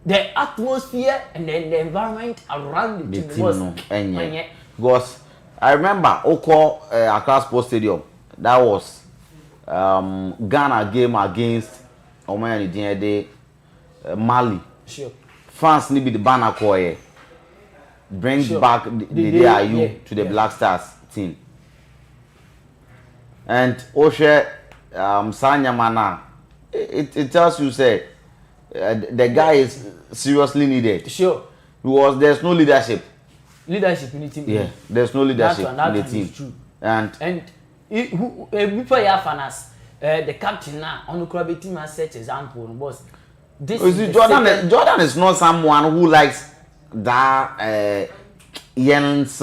the atmosphere and then the environment around the team was because I remember Oko Accra Sports Stadium, that was Ghana game against Mali. Sure. France need be the banner koye bring back the DIU to the Black Stars team. And Oshe Sanyamana, it tells you say the guy is seriously needed. Sure. Because there's no leadership. Leadership in the team. Yeah, there's no leadership in the team. True. And before you fans, the captain now on the club team has set example. Boss, this is Jordan is not someone who likes that that's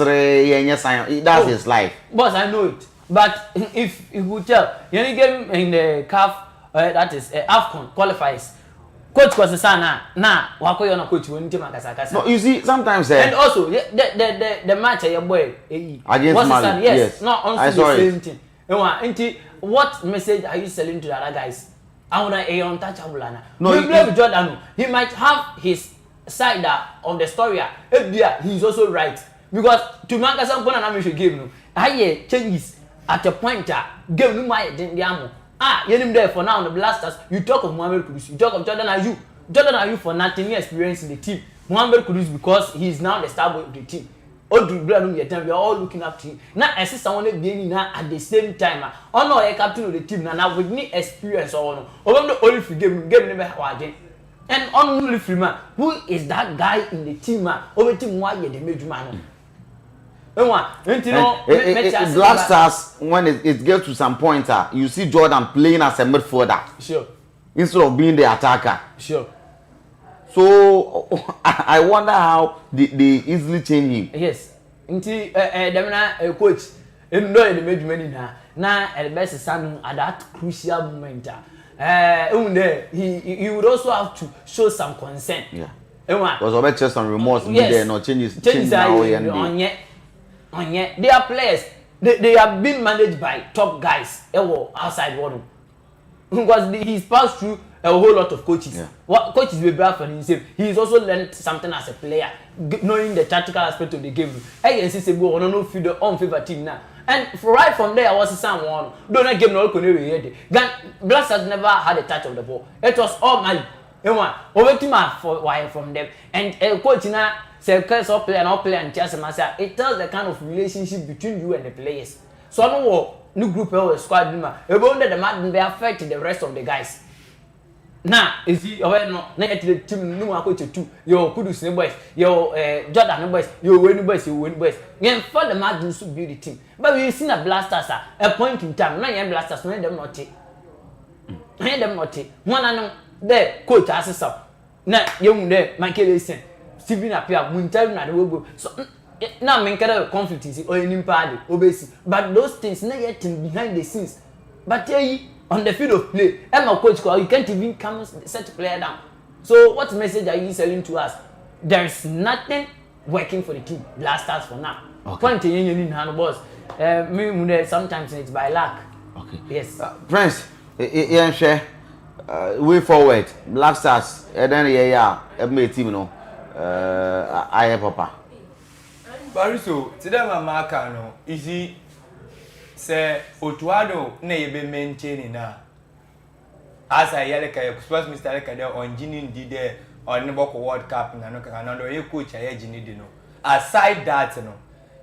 his life. Boss, I know it. But if you could tell, you only game in the CAF, that is AFCON qualifies. Coach was a son now. Wako you na coach when team akasa. No, you see sometimes. And also the match your boy against Mali. Yes, not also the same thing. What message are you selling to the other guys? I wanna a untouchable. No, you blame Jordan. He might have his side of the story. He's also right because to Mankasa Pona Namisha game no. I changes at a point game no my diamo. You're there for now on the Blasters. You talk of Mohamed Kudus, you talk of Jordan Ayew. Jordan Ayew for nothing experience in the team. Mohamed Kudus because he is now the star of the team. We are all looking up to him. Now I see someone being at the same time. Oh no, a captain of the team now with me experience or no. Over the only game never again. And only free man. Who is that guy in the team? Over team why you the major man. Black Stars, when it gets to some point, you see Jordan playing as a midfielder. Sure. Instead of being the attacker. Sure. So I wonder how they easily change him. Yes. Until the coach, the major man now the best son at that crucial moment. He would also have to show some consent. Yeah. Because about just some remorse, yes. There no changes now and they are players. They have been managed by top guys outside world. Because he's passed through a whole lot of coaches. Yeah. What coaches will be for himself. He's also learned something as a player, knowing the tactical aspect of the game. I say go on no feel the unfavored team now. And right from there, I was someone don't not game no ready. Blasters never had a touch of the ball. It was all Mali. Over team for why from them. And a coach now say curse or play and chance myself. It tells the kind of relationship between you and the players. So I know new group or squad member. About the man they affect the rest of the guys. na ezi owe no na yet team no akọ chetu yo Kudus ne boys yo Jordan ne boys yo Weni boys yen for the margin to build the team but we see na Blasters a point in time na yen Blasters no dem not one no the coach asesa na yemu de Michael Essien Steven Apia Muntaru na we go so na men kada conflict is o enim party obesi but those things na yet behind the scenes but on the field of play Emma coach you can't even come set player down so what message are you selling to us? There is nothing working for the team Blasters for now. Point in hand boss sometimes it's by luck. Okay, yes. Prince share way forward Blasters then my team no I papa Bariso today my marker no easy say Otuado na yebe maintain na as I yele ka sports minister like there on Gini di there on the World Cup na no ka no ye coach aye Gini di no aside that no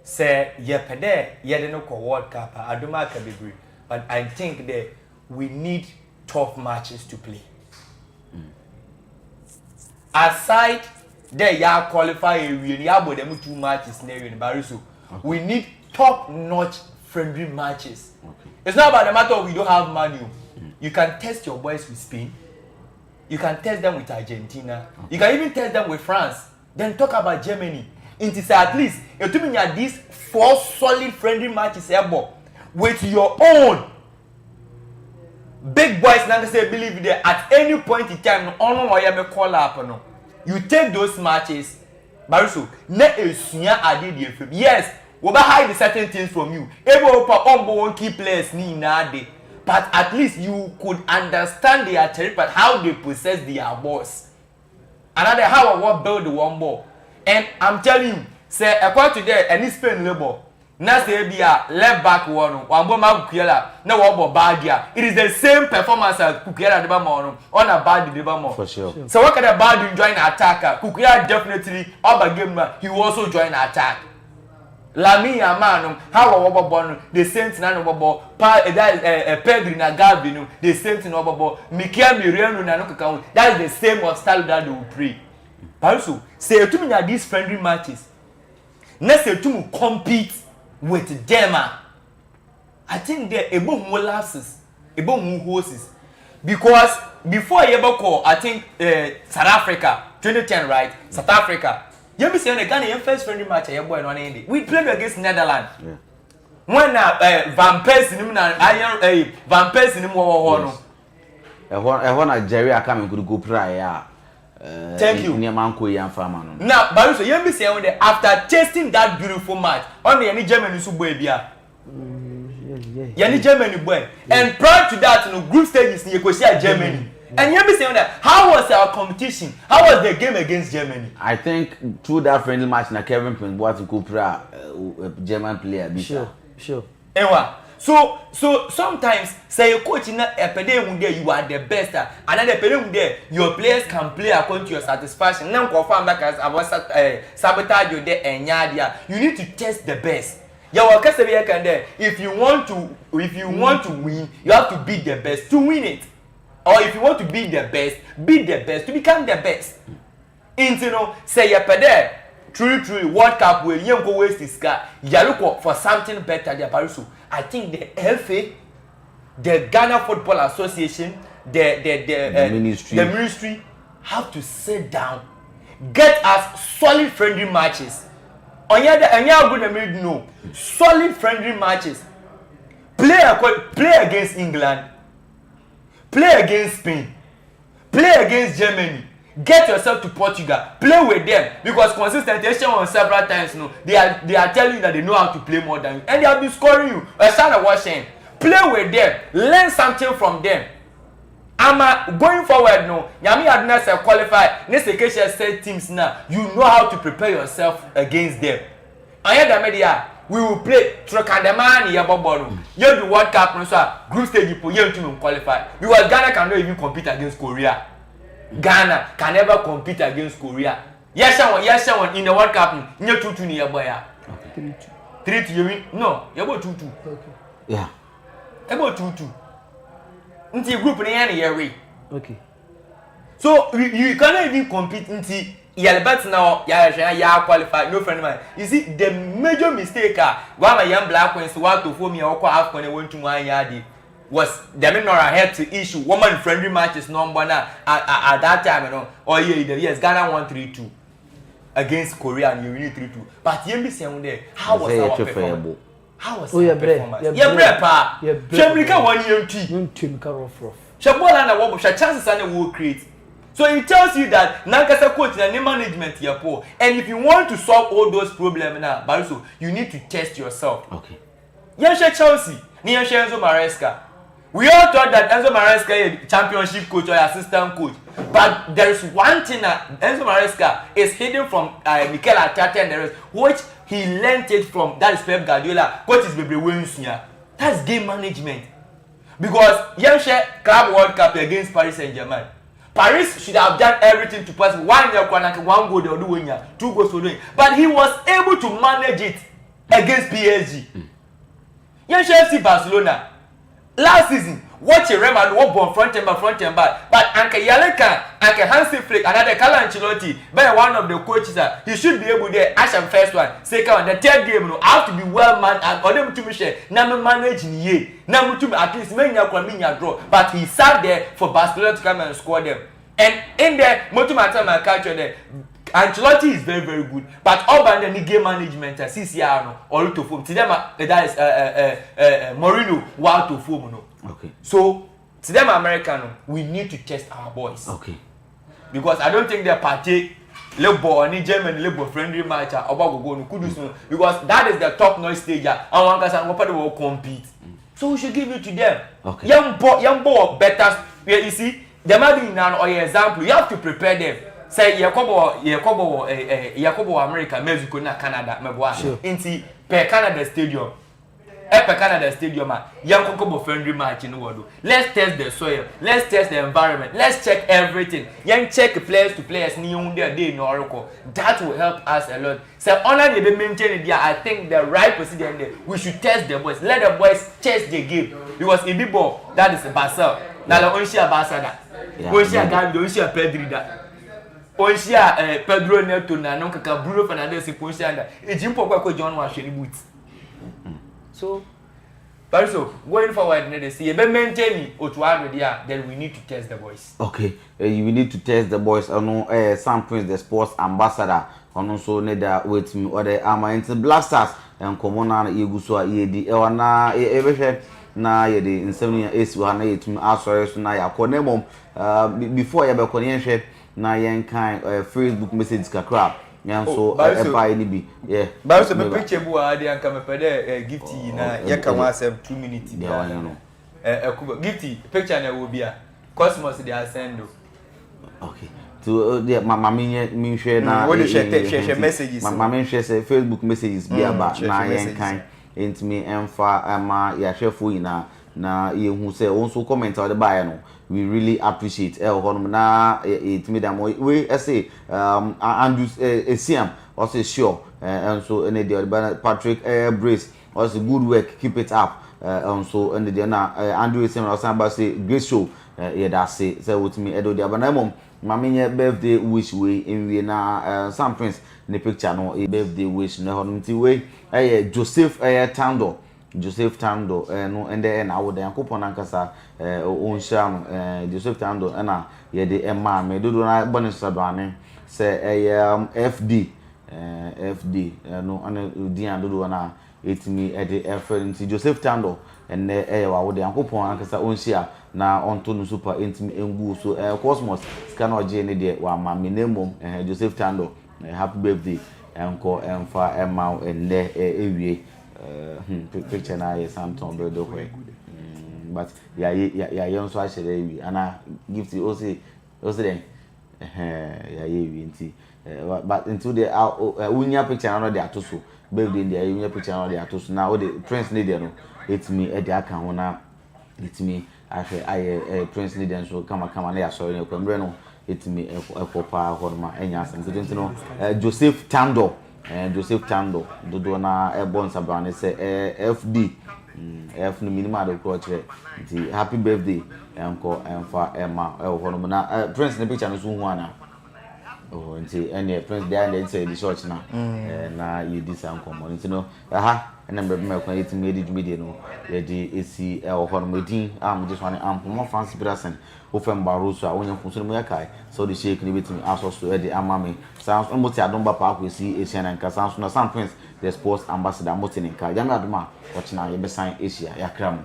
say ye pede ye de no ko World Cup adoma ka bebre but I think that we need tough matches to play. Aside there ya qualify really about them 2 matches na in Bariso we need top notch friendly matches. Okay. It's not about the matter of we don't have money. You can test your boys with Spain. You can test them with Argentina. Okay. You can even test them with France. Then talk about Germany. It is at least you told me these 4 solid friendly matches with your own big boys. Now say believe there at any point in time. No call up no. You take those matches. Bariso ne esunya ade de efem. Yes. We will hide certain things from you. Able to key players ni na de, but at least you could understand their territory, but how they possess their balls. Another how I want build the one ball. And I'm telling you, say according to there any Spain labor. Na say be a left back one ball Kukiela, na one ball Badia. It is the same performance as Kukiela de Bamon on a bad de Bamon. For sure. So what kind of bad you join attacker? Kukiela definitely over game he will also join attack. Lami Yamanum, how our born the Saints Nanobo, Pedri na Gavino, the Saints Nobobo, Mikel Miriam Nanoka, that is the same of style that they will pray. Also, say to me that these friendly matches, next to compete with them. I think they're able more lapses, able more horses. Because before you ever call, I think South Africa, 2010, right? South Africa. You be saying the Ghana first friendly match we played against Netherlands. Yeah. When Van Persie in Van Persie in no. Nigeria coming could go prior. Thank you. Now, Bariso, you be saying after tasting that beautiful match, only any Germany subwebia. Yani Germany boy. And prior to that, group stages you could see Germany. And you be saying that how was our competition? How was the game against Germany? I think through that friendly match, na Kevin Prince Boateng Kupra, German player. Sure. Anyway, so sometimes say your coach in a pede there you are the best, another pede there your players can play according to your satisfaction. Now confirm that as about sabotage you there and yadia. You need to test the best. If you want to win, you have to beat the best to win it. Or if you want to be the best to become the best. Say you pede truly World Cup where you go waste this guy. You look for something better there, Bariso. I think the FA, the Ghana Football Association, the ministry have to sit down, get us solid friendly matches. No, solid friendly matches. Play against England. Play against Spain. Play against Germany. Get yourself to Portugal. Play with them because consistent on several times. They are telling you that they know how to play more than you, and they have been scoring you. Watching. Play with them. Learn something from them. Going forward, Yami Adnas qualify. Next occasion, set teams now. You know how to prepare yourself against them. And the media. We will play Trokandamani Yaboboru. You do World Cup, group stage, you to qualify. Because Ghana cannot even compete against Korea. Ghana can never compete against Korea. Yes, someone in the World Cup, you're 2-2 near boy. 3-2, you win? No, you're about 2-2. Yeah. About 2-2. Until group in the end, okay. So you cannot even compete until you're better now, you're qualified, no friend of mine. You see, the major mistake, why my young black ones want to form me or half when I went to my yard was the men are ahead to issue woman friendly matches number at that time, you know, or yes, Ghana 1-3-2 against Korea and you really 3-2. But you be there, how was our performance? How was our performance? Yeah, bread, pa. Shabrika 1 year team. Shabola and what chances and will create. So it tells you that Nankasa coach and management here poor. And if you want to solve all those problems now, but also you need to test yourself. Okay. Yansha Chelsea, Niansha Enzo Maresca. We all thought that Enzo Maresca is a championship coach or assistant coach. But there is one thing that Enzo Maresca is hidden from Mikel Arteta and the rest, which he learned it from. That is Pep Guardiola. Coach is Bebe Winsuya. That's game management. Because Yansha Club World Cup against Paris Saint-Germain. Paris should have done everything to pass 1 year, 1 goal they do win, 2 goals for doing. But he was able to manage it against PSG. Young FC Barcelona last season, watch a Real Madrid walk front and back. But Anke Yaleka, Anke Hansi Flick, another Carlo Ancelotti, by one of the coaches, he should be able to Asham first one, second one, the third game, no, have to be well managed and for them to be share. Now manage in ye. Now to at least make your draw. But he sat there for Barcelona to come and score them. And in there, Motumata my culture there. Ancelotti is very, very good. But all by the game management, CCR or to form. To them, that is Mourinho, wow to form. No. Okay. So, to them, American, we need to test our boys. Okay. Because I don't think their party, Labour, any German Labour friendly match, because that is the top noise stage. And one person will compete. So we should give it to them. Okay. Young boy, better. You see, there might be an or example. You have to prepare them. Say Yakobo America, Mexico, na Canada, sure. Inti per Canada Stadium. Per Canada Stadium, young Kokobo friendly match in the world. Let's test the soil, let's test the environment, let's check everything. Young check players to players, day no oracle. That will help us a lot. So honor the maintain it there. I think the right position there. We should test the boys. Let the boys test the game. Because Ibibo, that is a Basel. Now the Onshia Basada. Onshia Gabi, Onshia Pedri that. Onshia Pedro Neto na no kaka Bruno Fernandes Onshia that. Ejimpo kwa John wa sheni boot. So, but so going forward, they say be maintain Otuado there. Then we need to test the boys. Okay, you need to test the boys. I know Sam Prince, the sports ambassador. And also need that with me or the into Black Stars and Komona Yegusua Yedi Ewana Evershed na Yedi in 7 years we na yet answer na ya konemom before ya be konyenhwe na yen kan Facebook message kakra yan so buy ni bi yeah but so me picture bu ade anka me pede gifty na ye kan wa asem 2 minutes dia no gifty picture na wo bia Cosmos dey send do. Okay. To my me share na what share messages my share say Facebook messages be about na yen kan into me emfa ma ya shefo na ye hu say also comment on the buy no we really appreciate honum na it me them we say Andrew Esiam also sure and so any the Patrick Brace also good work, keep it up and so and the na Andrew Esiam also say great show yeah that say with me edo dia banamom Maminya birthday wish we in Vienna Sam Prince in the picture no a birthday wish na honum way Joseph Tando no and then I would yankopon ankasa onhia Joseph Tando na ye de emma me do na bonus sadwane say FD no ana dian do na etimi e de efrent Joseph Tando and wa would yankopon ankasa onhia na onto no super intimi engu so Cosmos scan oje ne de wa ma me nemom Joseph Tando happy birthday enko emfa emma ende ewie picture na ye Samson bredo kwe but ya yon so ahye ewie ana gift also then ya ewie nti but into the unya picture na dey atoso birthday dey unya picture na dey atoso na o the prince ne dey no etimi e dey aka ho na etimi ahwe aye prince ne dey so kama na ya sorry ne kwamre no etimi ekopa ho ma enya asem nti no Joseph Tando dodo na ebon sabrane say FD F no minimum de ko kire nti happy birthday enko emfa ema e wo hono na prince ne picture no so hu ana oh nti ene prince dey and say the church na you dis ankomo nti no aha ene mbe me kwa yetim edi dwumedie no ye di esi e wo hono medin am just one am mo fancy brasen wo fem baroso a wonya funso no yakai so the shake ni betimi asoso e di amame sounds almost adon ba pa akwesi Asia na nka sounds na Sam Prince the sports ambassador motininka yami adoma ochina ye besan Asia yakram